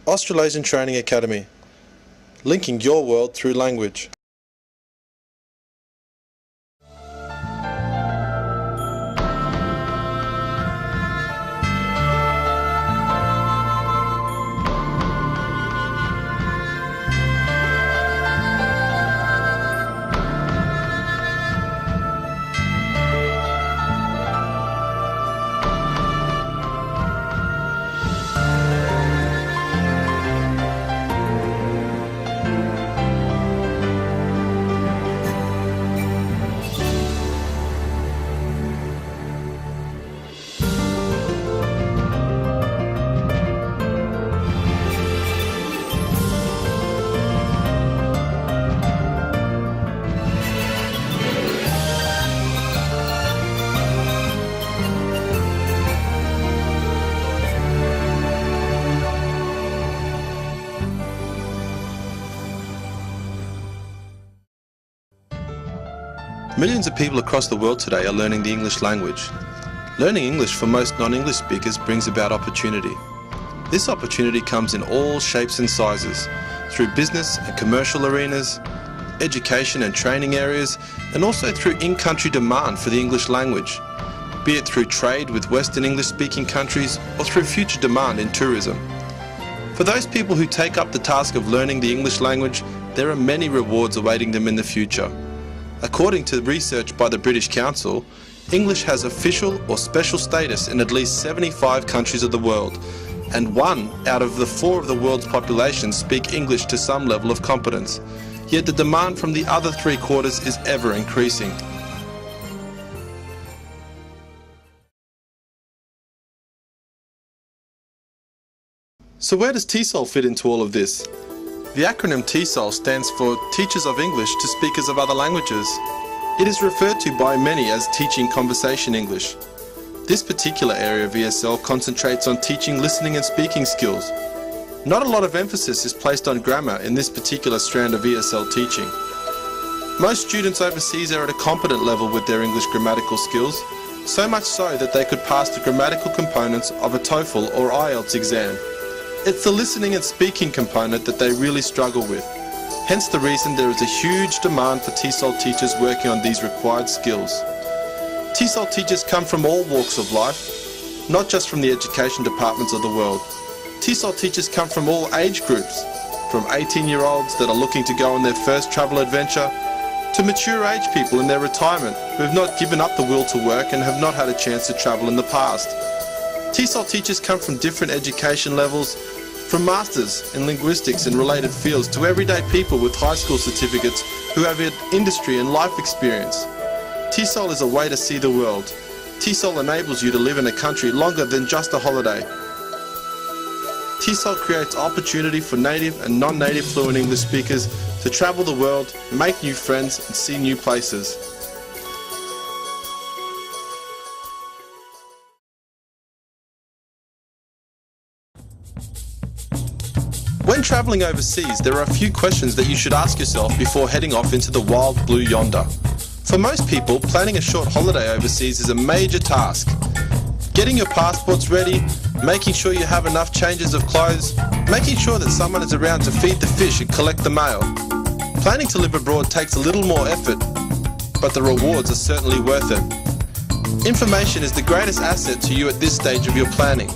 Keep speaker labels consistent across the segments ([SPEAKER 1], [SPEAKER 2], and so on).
[SPEAKER 1] Australasian Training Academy, linking your world through language. Millions of people across the world today are learning the English language. Learning English for most non-English speakers brings about opportunity. This opportunity comes in all shapes and sizes, through business and commercial arenas, education and training areas, and also through in-country demand for the English language, be it through trade with Western English-speaking countries or through future demand in tourism. For those people who take up the task of learning the English language, there are many rewards awaiting them in the future. According to research by the British Council, English has official or special status in at least 75 countries of the world, and 1 out of the 4 of the world's population speak English to some level of competence. Yet the demand from the other 3/4 is ever increasing. So where does TESOL fit into all of this? The acronym TESOL stands for Teachers of English to Speakers of Other Languages. It is referred to by many as teaching conversation English. This particular area of ESL concentrates on teaching listening and speaking skills. Not a lot of emphasis is placed on grammar in this particular strand of ESL teaching. Most students overseas are at a competent level with their English grammatical skills, so much so that they could pass the grammatical components of a TOEFL or IELTS exam. It's the listening and speaking component that they really struggle with. Hence the reason there is a huge demand for TESOL teachers working on these required skills. TESOL teachers come from all walks of life, not just from the education departments of the world. TESOL teachers come from all age groups, from 18-year-olds that are looking to go on their first travel adventure, to mature age people in their retirement who have not given up the will to work and have not had a chance to travel in the past. TESOL teachers come from different education levels, from masters in linguistics and related fields to everyday people with high school certificates who have had industry and life experience. TESOL is a way to see the world. TESOL enables you to live in a country longer than just a holiday. TESOL creates opportunity for native and non-native fluent English speakers to travel the world, make new friends and see new places. When travelling overseas, there are a few questions that you should ask yourself before heading off into the wild blue yonder. For most people, planning a short holiday overseas is a major task. Getting your passports ready, making sure you have enough changes of clothes, making sure that someone is around to feed the fish and collect the mail. Planning to live abroad takes a little more effort, but the rewards are certainly worth it. Information is the greatest asset to you at this stage of your planning.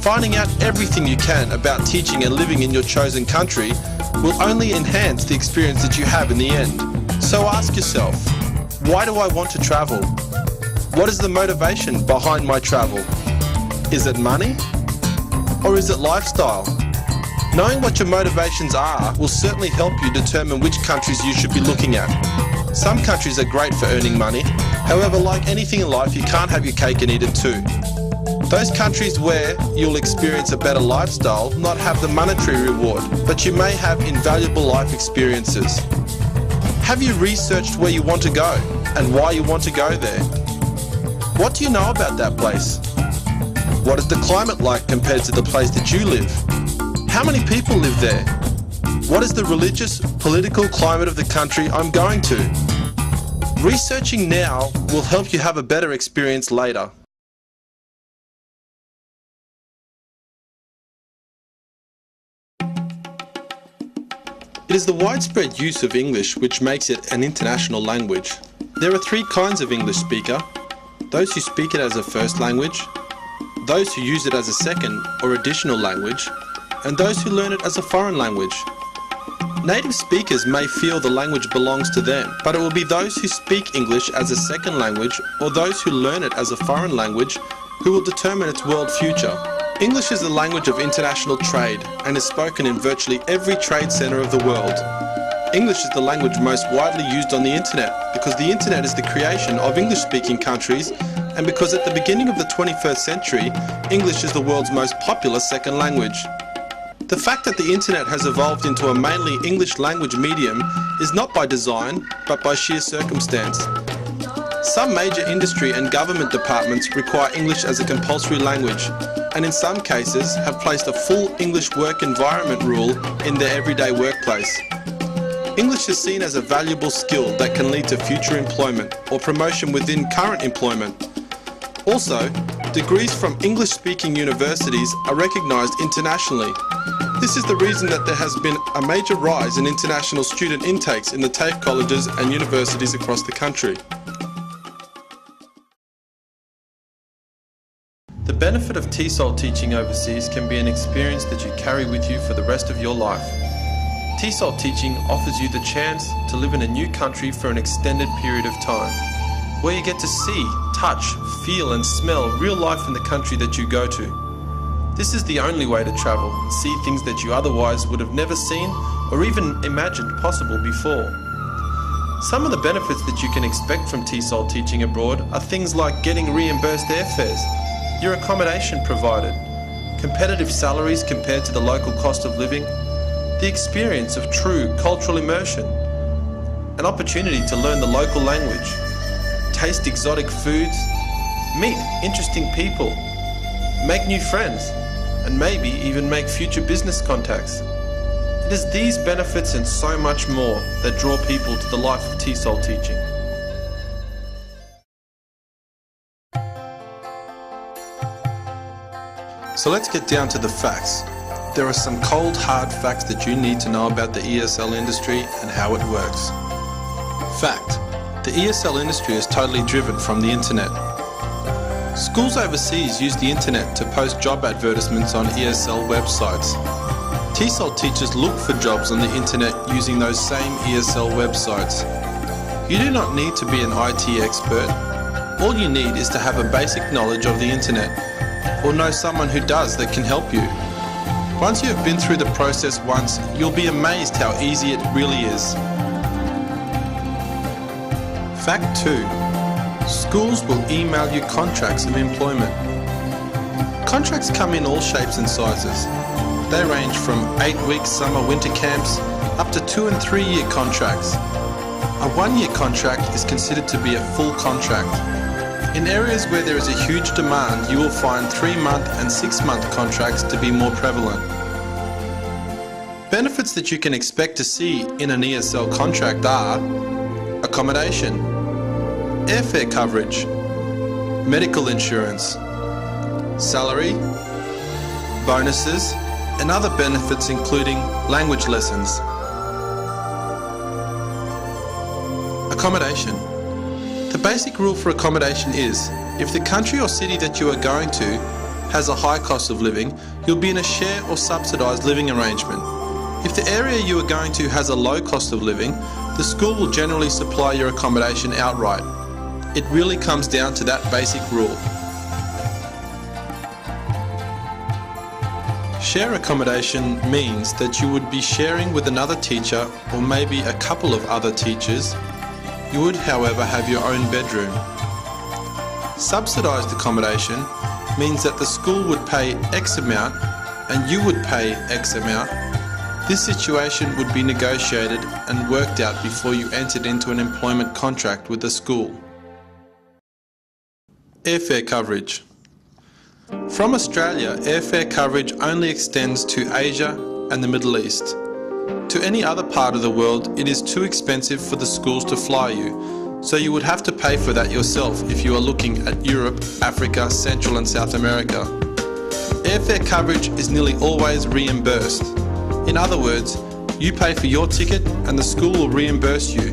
[SPEAKER 1] Finding out everything you can about teaching and living in your chosen country will only enhance the experience that you have in the end. So ask yourself, why do I want to travel? What is the motivation behind my travel? Is it money? Or is it lifestyle? Knowing what your motivations are will certainly help you determine which countries you should be looking at. Some countries are great for earning money. However, like anything in life, you can't have your cake and eat it too. Those countries where you'll experience a better lifestyle not have the monetary reward, but you may have invaluable life experiences. Have you researched where you want to go and why you want to go there? What do you know about that place? What is the climate like compared to the place that you live? How many people live there? What is the religious, political climate of the country I'm going to? Researching now will help you have a better experience later. It is the widespread use of English which makes it an international language. There are three kinds of English speaker: those who speak it as a first language, those who use it as a second or additional language, and those who learn it as a foreign language. Native speakers may feel the language belongs to them, but it will be those who speak English as a second language or those who learn it as a foreign language who will determine its world future. English is the language of international trade and is spoken in virtually every trade centre of the world. English is the language most widely used on the internet because the internet is the creation of English-speaking countries, and because at the beginning of the 21st century, English is the world's most popular second language. The fact that the internet has evolved into a mainly English language medium is not by design, but by sheer circumstance. Some major industry and government departments require English as a compulsory language, and in some cases have placed a full English work environment rule in their everyday workplace. English is seen as a valuable skill that can lead to future employment or promotion within current employment. Also, degrees from English-speaking universities are recognised internationally. This is the reason that there has been a major rise in international student intakes in the TAFE colleges and universities across the country. The benefit of TESOL teaching overseas can be an experience that you carry with you for the rest of your life. TESOL teaching offers you the chance to live in a new country for an extended period of time, where you get to see, touch, feel and smell real life in the country that you go to. This is the only way to travel and see things that you otherwise would have never seen or even imagined possible before. Some of the benefits that you can expect from TESOL teaching abroad are things like getting reimbursed airfares, your accommodation provided, competitive salaries compared to the local cost of living, the experience of true cultural immersion, an opportunity to learn the local language, taste exotic foods, meet interesting people, make new friends, and maybe even make future business contacts. It is these benefits and so much more that draw people to the life of TESOL teaching. So let's get down to the facts. There are some cold, hard facts that you need to know about the ESL industry and how it works. Fact: the ESL industry is totally driven from the internet. Schools overseas use the internet to post job advertisements on ESL websites. TESOL teachers look for jobs on the internet using those same ESL websites. You do not need to be an IT expert. All you need is to have a basic knowledge of the internet, or know someone who does that can help you. Once you have been through the process once, you'll be amazed how easy it really is. Fact 2. Schools will email you contracts of employment. Contracts come in all shapes and sizes. They range from 8-week summer-winter camps up to 2- and 3-year contracts. A 1-year contract is considered to be a full contract. In areas where there is a huge demand, you will find 3-month and 6-month contracts to be more prevalent. Benefits that you can expect to see in an ESL contract are accommodation, airfare coverage, medical insurance, salary, bonuses, and other benefits including language lessons. Accommodation. The basic rule for accommodation is, if the country or city that you are going to has a high cost of living, you'll be in a share or subsidised living arrangement. If the area you are going to has a low cost of living, the school will generally supply your accommodation outright. It really comes down to that basic rule. Share accommodation means that you would be sharing with another teacher or maybe a couple of other teachers. You would, however, have your own bedroom. Subsidised accommodation means that the school would pay X amount and you would pay X amount. This situation would be negotiated and worked out before you entered into an employment contract with the school. Airfare coverage. From Australia, airfare coverage only extends to Asia and the Middle East. To any other part of the world, it is too expensive for the schools to fly you, so you would have to pay for that yourself if you are looking at Europe, Africa, Central and South America. Airfare coverage is nearly always reimbursed. In other words, You pay for your ticket and the school will reimburse you.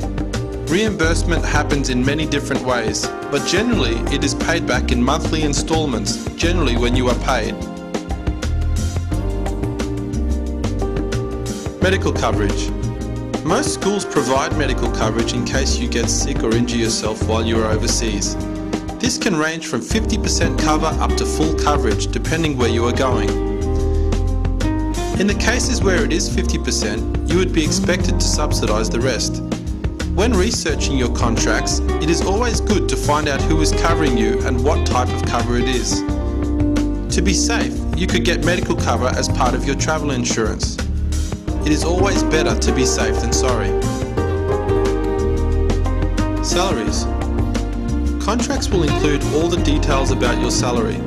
[SPEAKER 1] Reimbursement happens in many different ways, but generally it is paid back in monthly installments, generally when you are paid. Medical coverage. Most schools provide medical coverage in case you get sick or injure yourself while you are overseas. This can range from 50% cover up to full coverage depending where you are going. In the cases where it is 50%, you would be expected to subsidise the rest. When researching your contracts, it is always good to find out who is covering you and what type of cover it is. To be safe, you could get medical cover as part of your travel insurance. It is always better to be safe than sorry. Salaries. Contracts will include all the details about your salary.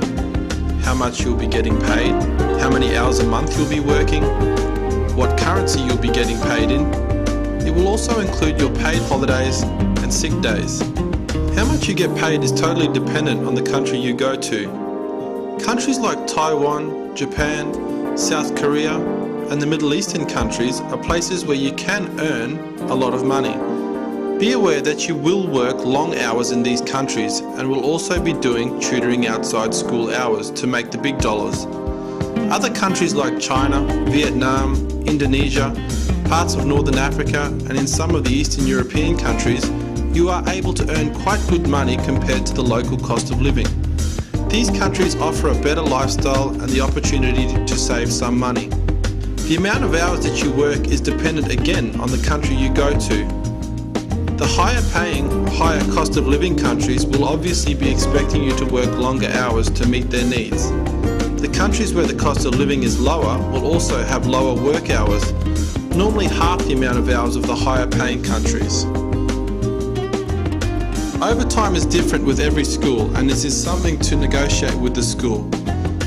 [SPEAKER 1] How much you'll be getting paid, how many hours a month you'll be working, what currency you'll be getting paid in. It will also include your paid holidays and sick days. How much you get paid is totally dependent on the country you go to. Countries like Taiwan, Japan, South Korea, and the Middle Eastern countries are places where you can earn a lot of money. Be aware that you will work long hours in these countries and will also be doing tutoring outside school hours to make the big dollars. Other countries like China, Vietnam, Indonesia, parts of Northern Africa, and in some of the Eastern European countries, you are able to earn quite good money compared to the local cost of living. These countries offer a better lifestyle and the opportunity to save some money. The amount of hours that you work is dependent again on the country you go to. The higher paying, higher cost of living countries will obviously be expecting you to work longer hours to meet their needs. The countries where the cost of living is lower will also have lower work hours, normally half the amount of hours of the higher paying countries. Overtime is different with every school, and this is something to negotiate with the school.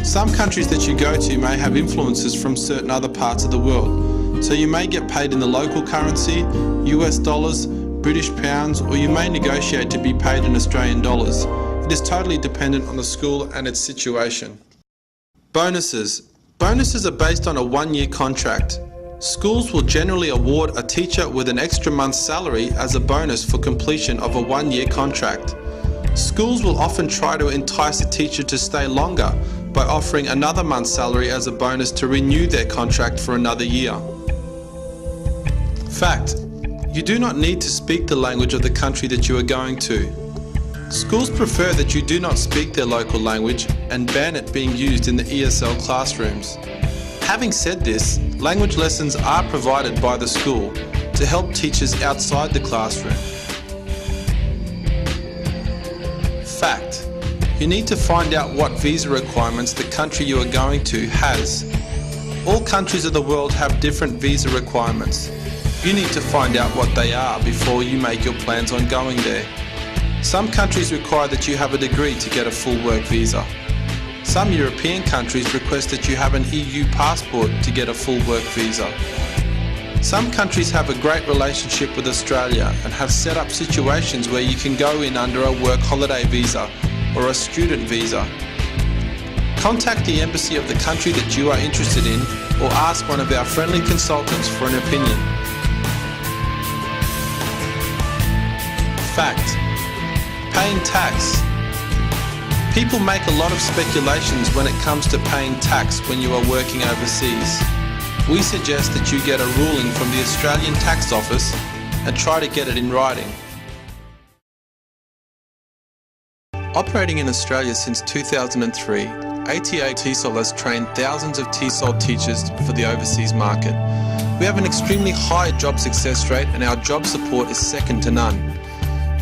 [SPEAKER 1] Some countries that you go to may have influences from certain other parts of the world, so you may get paid in the local currency, US dollars, British pounds, or you may negotiate to be paid in Australian dollars. It is totally dependent on the school and its situation. Bonuses. Bonuses are based on a one-year contract. Schools will generally award a teacher with an extra month's salary as a bonus for completion of a one-year contract. Schools will often try to entice a teacher to stay longer by offering another month's salary as a bonus to renew their contract for another year. Fact: you do not need to speak the language of the country that you are going to. Schools prefer that you do not speak their local language and ban it being used in the ESL classrooms. Having said this, language lessons are provided by the school to help teachers outside the classroom. Fact: you need to find out what visa requirements the country you are going to has. All countries of the world have different visa requirements. You need to find out what they are before you make your plans on going there. Some countries require that you have a degree to get a full work visa. Some European countries request that you have an EU passport to get a full work visa. Some countries have a great relationship with Australia and have set up situations where you can go in under a work holiday visa or a student visa. Contact the embassy of the country that you are interested in or ask one of our friendly consultants for an opinion. Fact: paying tax. People make a lot of speculations when it comes to paying tax when you are working overseas. We suggest that you get a ruling from the Australian Tax Office and try to get it in writing. Operating in Australia since 2003, ATA TESOL has trained thousands of TESOL teachers for the overseas market. We have an extremely high job success rate and our job support is second to none.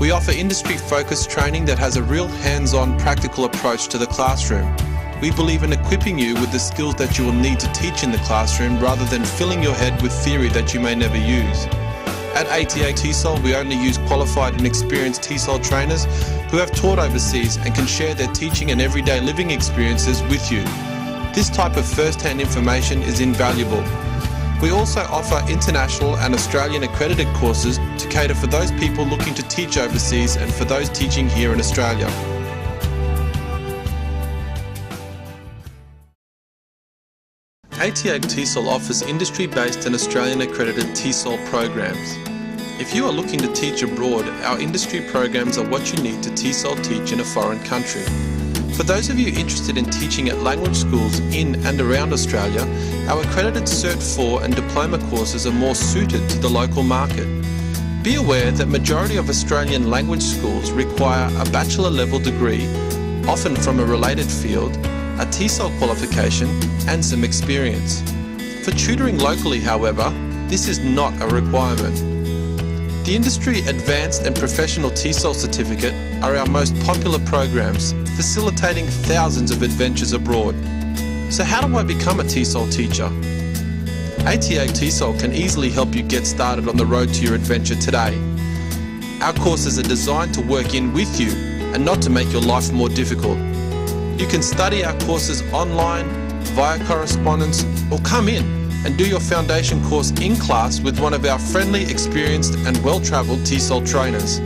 [SPEAKER 1] We offer industry-focused training that has a real hands-on practical approach to the classroom. We believe in equipping you with the skills that you will need to teach in the classroom rather than filling your head with theory that you may never use. At ATA TESOL, we only use qualified and experienced TESOL trainers who have taught overseas and can share their teaching and everyday living experiences with you. This type of first-hand information is invaluable. We also offer international and Australian accredited courses to cater for those people looking to teach overseas and for those teaching here in Australia. ATA TESOL offers industry-based and Australian-accredited TESOL programs. If you are looking to teach abroad, our industry programs are what you need to TESOL teach in a foreign country. For those of you interested in teaching at language schools in and around Australia, our accredited Cert 4 and diploma courses are more suited to the local market. Be aware that majority of Australian language schools require a bachelor level degree, often from a related field, a TESOL qualification and some experience. For tutoring locally, however, this is not a requirement. The Industry Advanced and Professional TESOL Certificate are our most popular programs, facilitating thousands of adventures abroad. So how do I become a TESOL teacher? ATA TESOL can easily help you get started on the road to your adventure today. Our courses are designed to work in with you and not to make your life more difficult. You can study our courses online, via correspondence, or come in and do your foundation course in class with one of our friendly, experienced and well-travelled TESOL trainers.